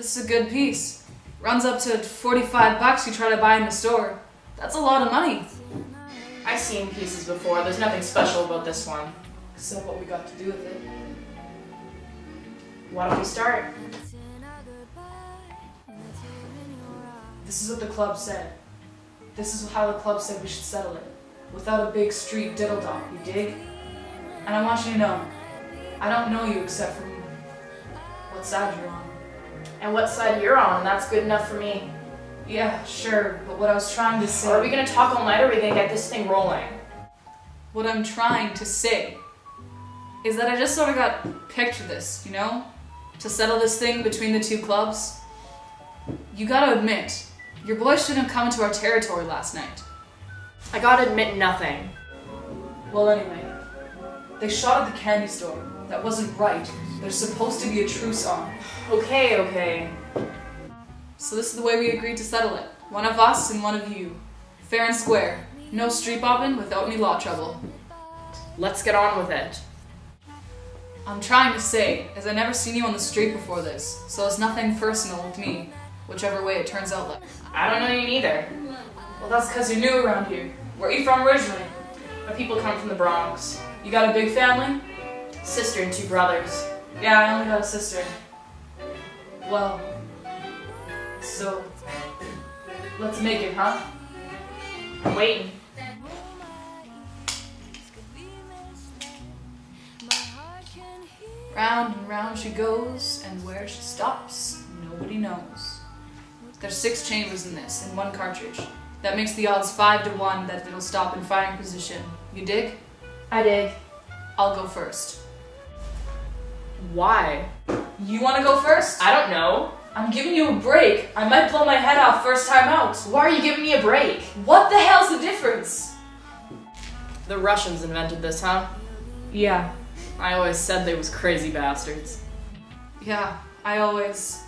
This is a good piece. Runs up to 45 bucks you try to buy in the store. That's a lot of money. I've seen pieces before. There's nothing special about this one. Except what we got to do with it. Why don't we start? This is what the club said. This is how the club said we should settle it. Without a big street diddle-dop, you dig? And I want you to know, I don't know you except from what side you're on. And what side you're on, that's good enough for me. Yeah, sure, but what I was trying to say... Are we gonna talk all night or are we gonna get this thing rolling? What I'm trying to say is that I just sort of got pictured this, you know? To settle this thing between the two clubs. You gotta admit, your boys shouldn't have come into our territory last night. I gotta admit nothing. Well, anyway, they shot at the candy store. That wasn't right. There's supposed to be a truce on. Okay. So this is the way we agreed to settle it. One of us and one of you. Fair and square. No street bobbing without any law trouble. Let's get on with it. I'm trying to say, as I never seen you on the street before this, so it's nothing personal with me, whichever way it turns out like. I don't know you neither. Well, that's because you're new around here. Where are you from originally? My people come from the Bronx. You got a big family? Sister and 2 brothers. Yeah, I only got a sister. Well, so, let's make it, huh? I'm waiting. Round and round she goes, and where she stops, nobody knows. There's 6 chambers in this, in 1 cartridge. That makes the odds 5 to 1 that it'll stop in firing position. You dig? I dig. I'll go first. Why? You want to go first? I don't know. I'm giving you a break. I might blow my head off first time out. Why are you giving me a break? What the hell's the difference? The Russians invented this, huh? Yeah. I always said they was crazy bastards. Yeah, I always...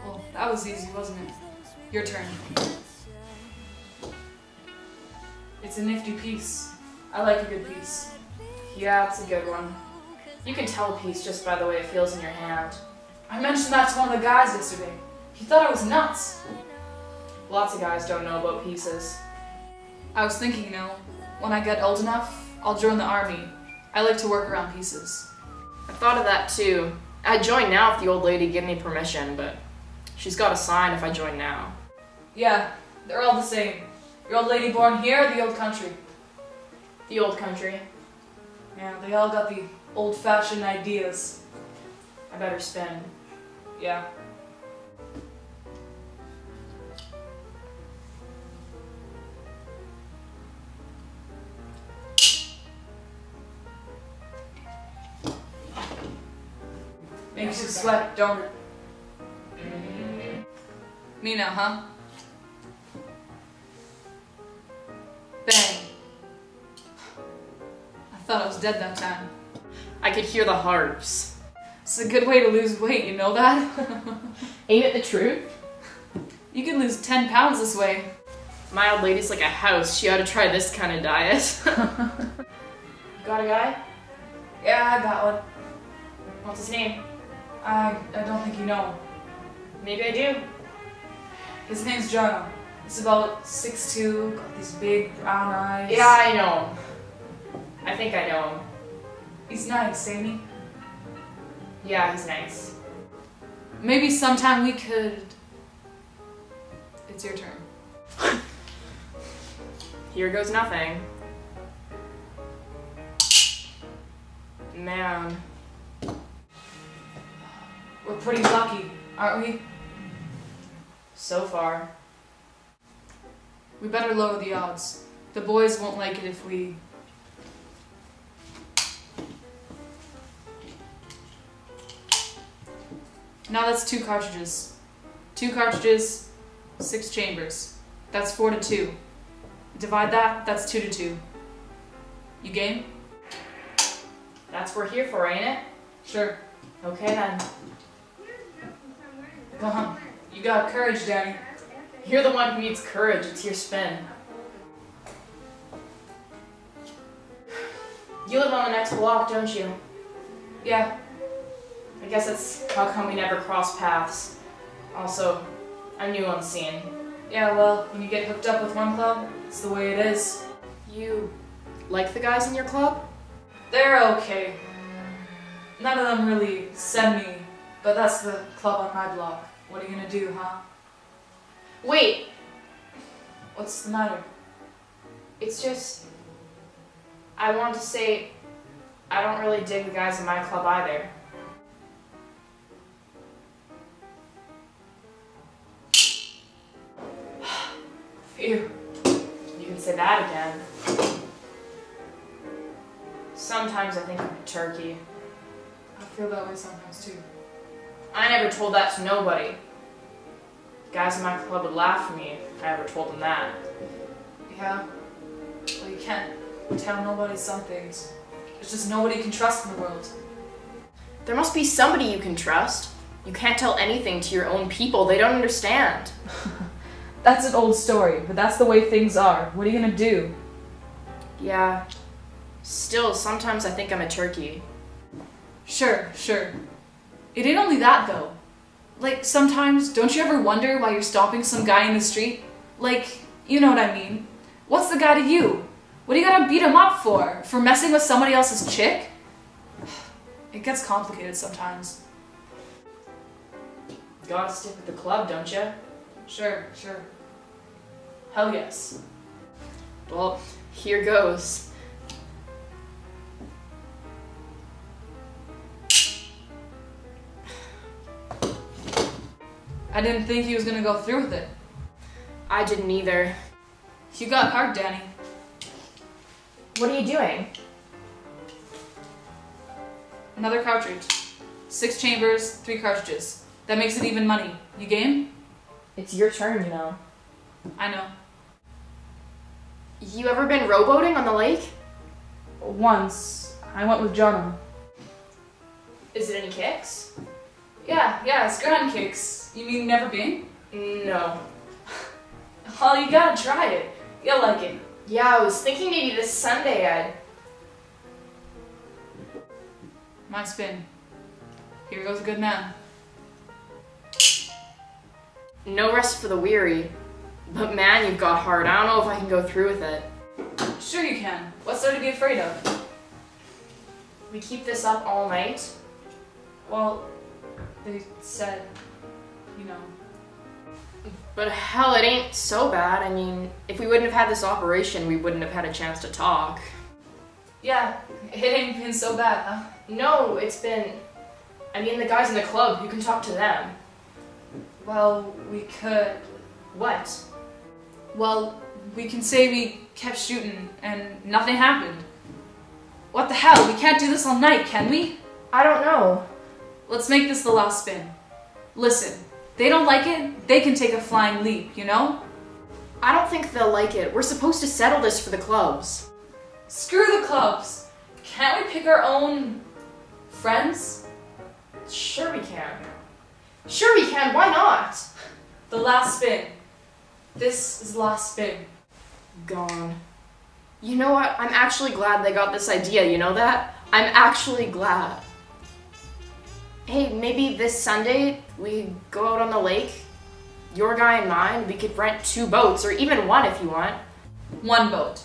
Well, that was easy, wasn't it? Your turn. It's a nifty piece. I like a good piece. Yeah, it's a good one. You can tell a piece just by the way it feels in your hand. I mentioned that to one of the guys yesterday. He thought I was nuts. Lots of guys don't know about pieces. I was thinking, you know, when I get old enough, I'll join the army. I like to work around pieces. I thought of that too. I'd join now if the old lady gave me permission, but she's got a sign if I join now. Yeah, they're all the same. Your old lady born here or the old country? The old country. Yeah, they all got the old-fashioned ideas. I better spin. Yeah. Makes you sweat, don't it? Me now, huh? Bang. I thought I was dead that time. I could hear the harps. It's a good way to lose weight, you know that? Ain't it the truth? You can lose 10 pounds this way. My old lady's like a house. She ought to try this kind of diet. Got a guy? Yeah, I got one. What's his name? I don't think you know. Maybe I do. His name's Jono. He's about 6'2", got these big brown eyes. Yeah, I know him. I think I know him. He's nice, ain't he? Yeah, he's nice. Maybe sometime we could... It's your turn. Here goes nothing. Man. We're pretty lucky, aren't we? So far. We better lower the odds. The boys won't like it if we... Now that's 2 cartridges. 2 cartridges, 6 chambers. That's 4 to 2. Divide that, that's 2 to 2. You game? That's what we're here for, ain't it? Sure. Okay then. Go on. You got courage, Danny. You're the one who needs courage. It's your spin. You live on the next block, don't you? Yeah. I guess that's how come we never cross paths. Also, I'm new on the scene. Yeah, well, when you get hooked up with one club, it's the way it is. You like the guys in your club? They're okay. None of them really send me, but that's the club on my block. What are you gonna do, huh? Wait! What's the matter? It's just... I want to say... I don't really dig the guys in my club either. Phew. You can say that again. Sometimes I think I'm a turkey. I feel that way sometimes too. I never told that to nobody. The guys in my club would laugh at me if I ever told them that. Yeah? Well, you can't tell nobody some things. There's just nobody you can trust in the world. There must be somebody you can trust. You can't tell anything to your own people. They don't understand. That's an old story, but that's the way things are. What are you gonna do? Yeah. Still, sometimes I think I'm a turkey. Sure. It ain't only that, though. Like, sometimes, don't you ever wonder why you're stopping some guy in the street? Like, you know what I mean. What's the guy to you? What do you gotta beat him up for? For messing with somebody else's chick? It gets complicated sometimes. Gotta stick with the club, don't you? Sure. Hell yes. Well, here goes. I didn't think he was gonna go through with it. I didn't either. You got hard, Danny. What are you doing? Another cartridge. 6 chambers, 3 cartridges. That makes it even money. You game? It's your turn, you know. I know. You ever been rowboating on the lake? Once. I went with Jono. Is it any kicks? Yeah, it's grand kicks. You mean never been? No. Well, you gotta try it. You'll like it. Yeah, I was thinking maybe this Sunday I'd... My spin. Here goes a good man. No rest for the weary. But man, you've got hard. I don't know if I can go through with it. Sure you can. What's there to be afraid of? We keep this up all night? Well, they said, you know. But hell, it ain't so bad. I mean, if we wouldn't have had this operation, we wouldn't have had a chance to talk. Yeah, it ain't been so bad, huh? No, it's been... I mean, the guys in the club, you can talk to them. Well, we could... What? Well, we can say we kept shooting and nothing happened. What the hell? We can't do this all night, can we? I don't know. Let's make this the last spin. Listen, they don't like it, they can take a flying leap, you know? I don't think they'll like it. We're supposed to settle this for the clubs. Screw the clubs. Can't we pick our own friends? Sure we can. Sure we can, why not? The last spin. This is the last spin. Gone. You know what? I'm actually glad they got this idea, you know that? I'm actually glad. Hey, maybe this Sunday we go out on the lake? Your guy and mine, we could rent 2 boats, or even 1 if you want. 1 boat.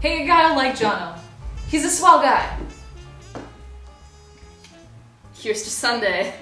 Hey, a guy like Jono. He's a swell guy. Here's to Sunday.